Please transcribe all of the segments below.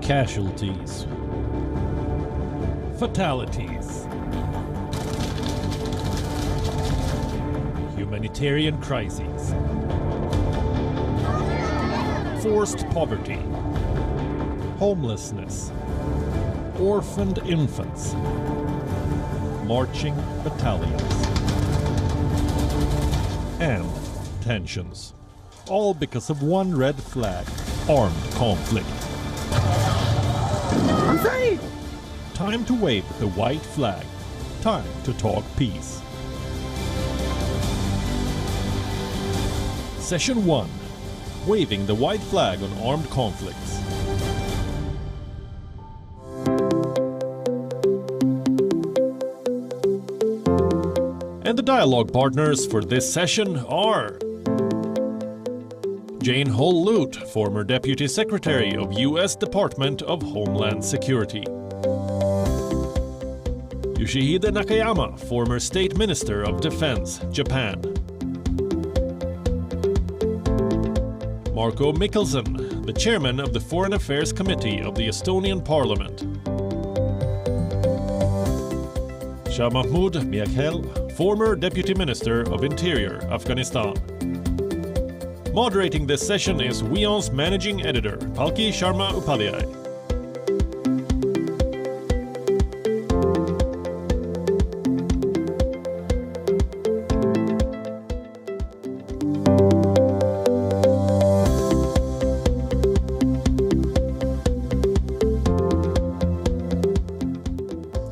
Casualties. Fatalities. Humanitarian crises. Forced poverty. Homelessness. Orphaned infants. Marching battalions. And tensions. All because of one red flag: armed conflict. I'm safe! Time to wave the white flag. Time to talk peace. Session 1. Waving the white flag on armed conflicts. And the dialogue partners for this session are Jane Hull-Lute, former Deputy Secretary of U.S. Department of Homeland Security. Yoshihide Nakayama, former State Minister of Defense, Japan. Marko Mikkelsen, the Chairman of the Foreign Affairs Committee of the Estonian Parliament. Shah Mahmoud Miakhel, former Deputy Minister of Interior, Afghanistan. Moderating this session is WION's Managing Editor, Palki Sharma Upadhyay.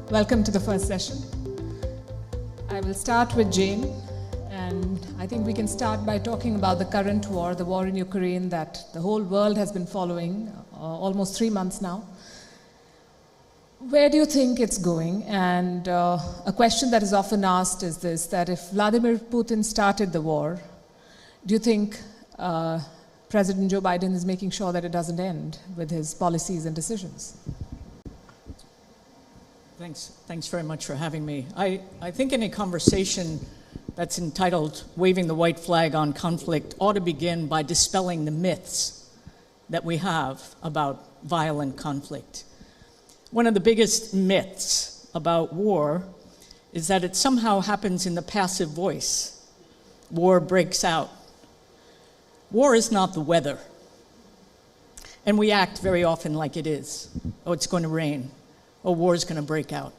Welcome to the first session. I will start with Jane. And I think we can start by talking about the current war, the war in Ukraine that the whole world has been following almost 3 months now. Where do you think it's going? And a question that is often asked is this, that if Vladimir Putin started the war, do you think President Joe Biden is making sure that it doesn't end with his policies and decisions? Thanks very much for having me. I think any conversation that's entitled Waving the White Flag on Conflict ought to begin by dispelling the myths that we have about violent conflict. One of the biggest myths about war is that it somehow happens in the passive voice. War breaks out. War is not the weather. And we act very often like it is. Oh, it's going to rain. Oh, war is going to break out.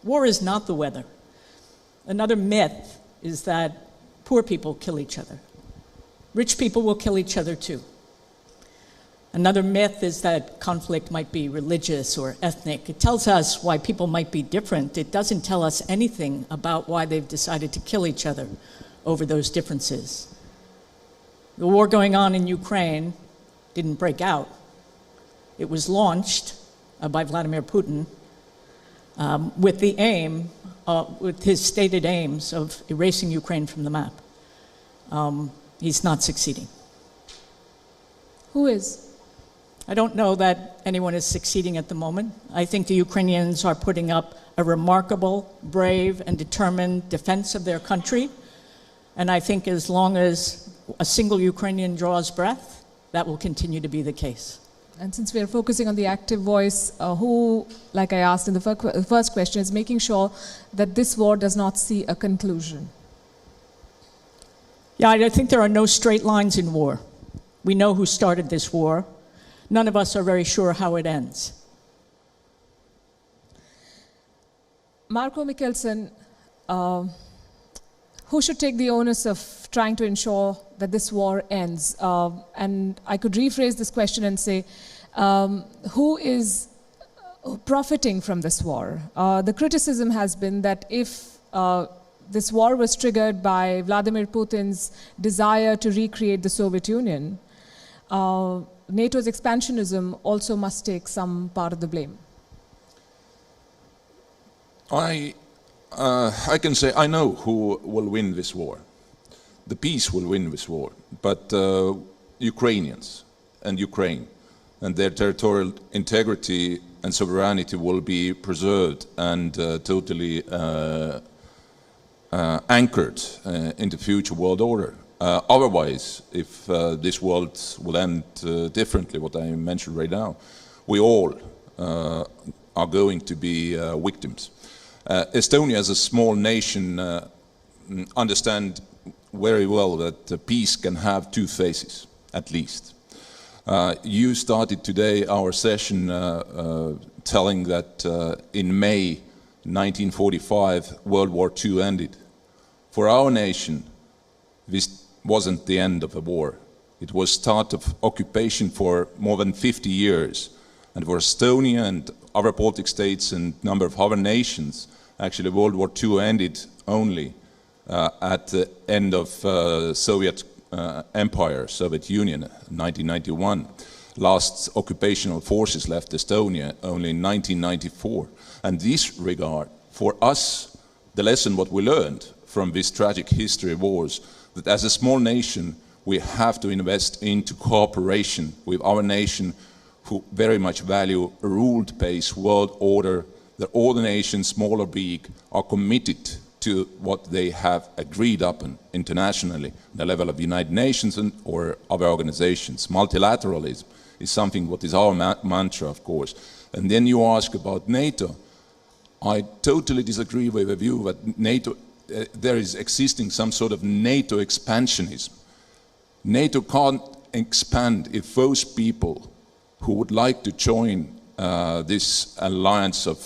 War is not the weather. Another myth is that poor people kill each other. Rich people will kill each other too. Another myth is that conflict might be religious or ethnic. It tells us why people might be different. It doesn't tell us anything about why they've decided to kill each other over those differences. The war going on in Ukraine didn't break out. It was launched by Vladimir Putin with the aim with his stated aims of erasing Ukraine from the map. He's not succeeding. Who is? I don't know that anyone is succeeding at the moment. I think the Ukrainians are putting up a remarkable, brave, and determined defense of their country. And I think as long as a single Ukrainian draws breath, that will continue to be the case. And since we are focusing on the active voice, who, like I asked in the first question, is making sure that this war does not see a conclusion? Yeah, I think there are no straight lines in war. We know who started this war. None of us are very sure how it ends. Marko Mikkelsen, who should take the onus of trying to ensure that this war ends? And I could rephrase this question and say, who is profiting from this war? The criticism has been that if this war was triggered by Vladimir Putin's desire to recreate the Soviet Union, NATO's expansionism also must take some part of the blame. I can say I know who will win this war. The peace will win this war, but Ukrainians and Ukraine and their territorial integrity and sovereignty will be preserved and totally anchored in the future world order. Otherwise, if this world will end differently, what I mentioned right now, we all are going to be victims. Estonia, as a small nation, understand very well that peace can have two faces, at least. You started today our session telling that in May 1945, World War II ended. For our nation, this wasn't the end of the war. It was start of occupation for more than 50 years. And for Estonia and other Baltic states and a number of other nations, actually World War II ended only at the end of Soviet Empire, Soviet Union, 1991. Last occupational forces left Estonia only in 1994. And this regard, for us, the lesson what we learned from this tragic history was that as a small nation, we have to invest into cooperation with our nation who very much value a rule-based world order, that all the nations, small or big, are committed to what they have agreed upon internationally, the level of the United Nations or other organizations. Multilateralism is something what is our mantra, of course. And then you ask about NATO. I totally disagree with the view that NATO, there is existing some sort of NATO expansionism. NATO can't expand if those people who would like to join this alliance of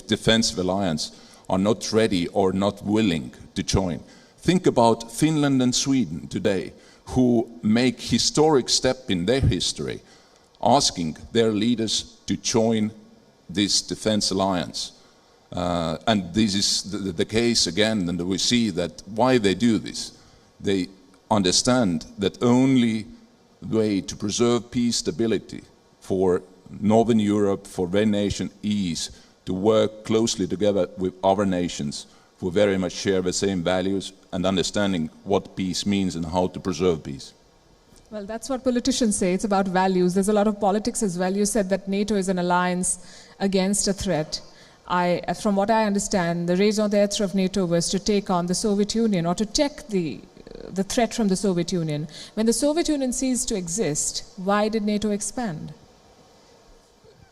defensive alliance are not ready or not willing to join. Think about Finland and Sweden today, who make historic step in their history, asking their leaders to join this defense alliance. And this is the case again, and we see that why they do this. They understand that only way to preserve peace, stability for Northern Europe, for their nation, is to work closely together with other nations who very much share the same values and understanding what peace means and how to preserve peace. Well, that's what politicians say. It's about values. There's a lot of politics as well. You said that NATO is an alliance against a threat. From what I understand, the raison d'etre of NATO was to take on the Soviet Union or to check the threat from the Soviet Union. When the Soviet Union ceased to exist, why did NATO expand?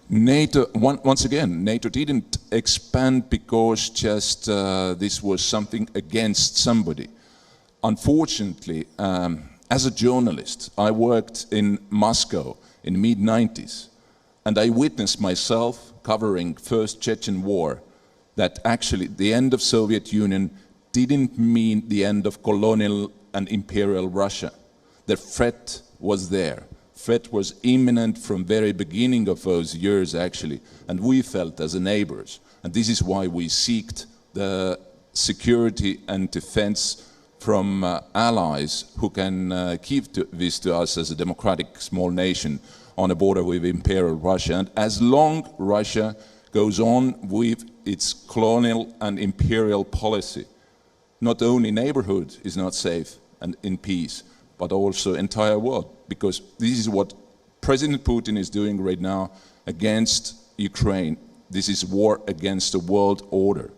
NATO, once again, NATO didn't expand because just this was something against somebody. Unfortunately, as a journalist, I worked in Moscow in mid-90s, and I witnessed myself covering First Chechen War, that actually the end of Soviet Union didn't mean the end of colonial and imperial Russia. The threat was there. Threat was imminent from very beginning of those years actually, and we felt as neighbors. And this is why we sought the security and defense from allies who can keep this to us as a democratic small nation on a border with imperial Russia. And as long Russia goes on with its colonial and imperial policy, not only neighborhood is not safe and in peace, but also entire world. Because this is what President Putin is doing right now against Ukraine. This is war against the world order,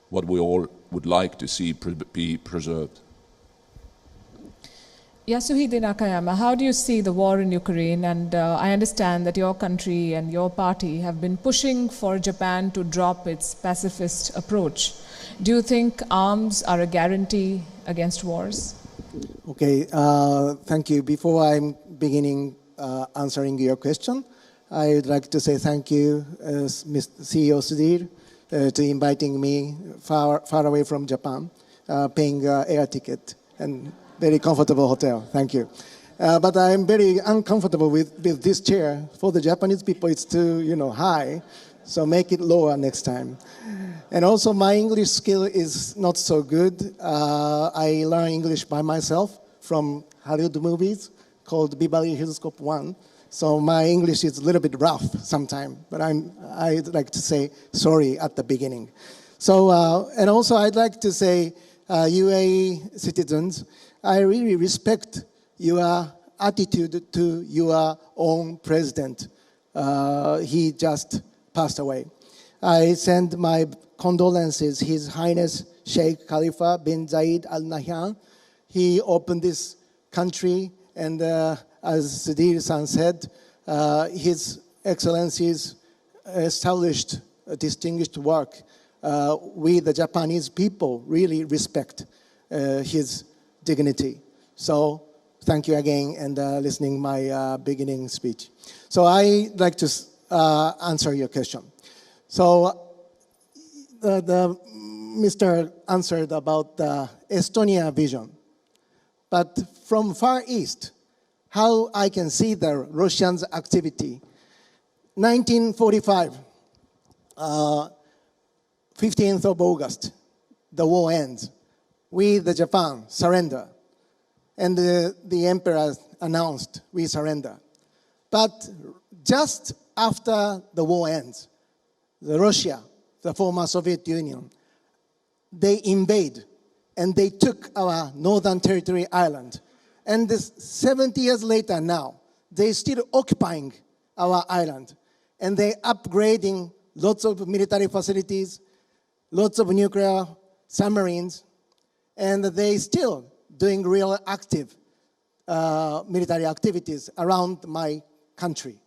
what we all would like to see be preserved. Yasuhide Nakayama, how do you see the war in Ukraine? And I understand that your country and your party have been pushing for Japan to drop its pacifist approach. Do you think arms are a guarantee against wars? Okay, thank you. Before I'm beginning answering your question, I would like to say thank you, CEO Sudhir, to inviting me far away from Japan, paying air ticket and very comfortable hotel. Thank you. But I'm very uncomfortable with this chair. For the Japanese people, it's too high, so make it lower next time. And also, my English skill is not so good. I learn English by myself from Hollywood movies called Beverly Hills Cop 1. So my English is a little bit rough sometimes, but I'd like to say sorry at the beginning. So, and also I'd like to say, UAE citizens, I really respect your attitude to your own president. He just passed away. I send my condolences, His Highness Sheikh Khalifa bin Zayed Al Nahyan. he opened this country, and as Sudhir-san said, His Excellencies established a distinguished work. We, the Japanese people, really respect his dignity. So thank you again, and listening my beginning speech. So I'd like to answer your question. So Mr. answered about the Estonia vision. But from Far East, how I can see the Russians' activity. 1945, 15th of August, the war ends. We, the Japan, surrender. And the emperor announced we surrender. But just after the war ends, Russia, the former Soviet Union, they invade and they took our Northern Territory island. And 70 years later now, they're still occupying our island. And they're upgrading lots of military facilities, lots of nuclear submarines, and they're still doing real active military activities around my country.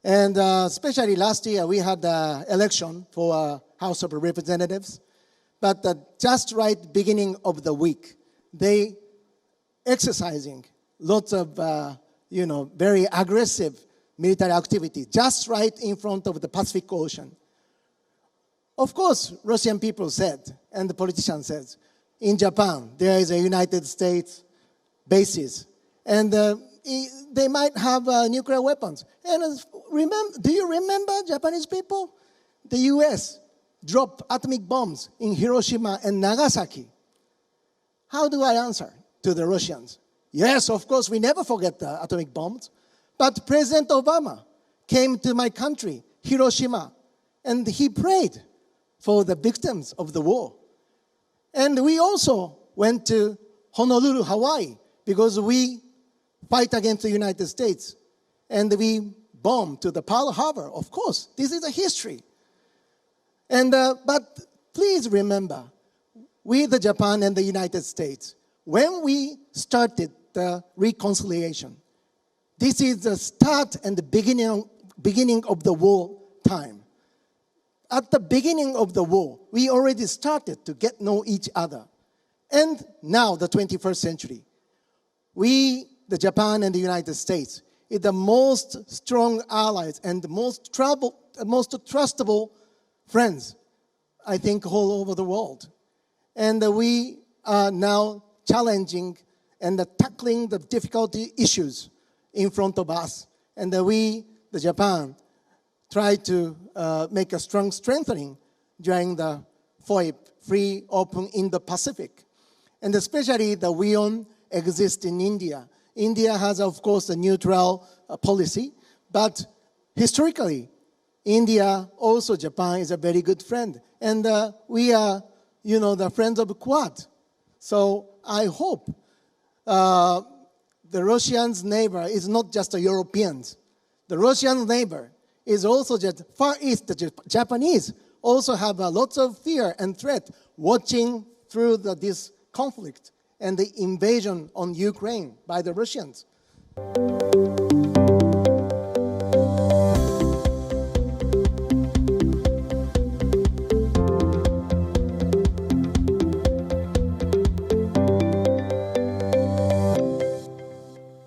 And especially last year, we had an election for House of Representatives. But just right beginning of the week, they exercising lots of, very aggressive military activity just right in front of the Pacific Ocean. Of course, Russian people said, and the politician says, in Japan, there is a United States bases, and they might have nuclear weapons. And do you remember, Japanese people? The US dropped atomic bombs in Hiroshima and Nagasaki. How do I answer to the Russians? Yes, of course, we never forget the atomic bombs. But President Obama came to my country, Hiroshima, and he prayed for the victims of the war. And we also went to Honolulu, Hawaii, because we fight against the United States. And we bombed to the Pearl Harbor. Of course, this is a history. And, but please remember, we, the Japan and the United States, when we started the reconciliation, this is the start and the beginning of the war time. At the beginning of the war, we already started to get to know each other. And now, the 21st century, we, the Japan and the United States, is the most strong allies and the most trustable friends, I think, all over the world. And we are now challenging and tackling the difficulty issues in front of us. And we, the Japan, try to make a strong strengthening during the FOIP, Free, Open Indo-Pacific. And especially the WION exists in India. India has, of course, a neutral policy, but historically, India, also Japan, is a very good friend. And we are, the friends of Quad. So I hope the Russians' neighbor is not just the Europeans. The Russian neighbor is also just Far East. The Japanese also have lots of fear and threat watching through this conflict and the invasion on Ukraine by the Russians.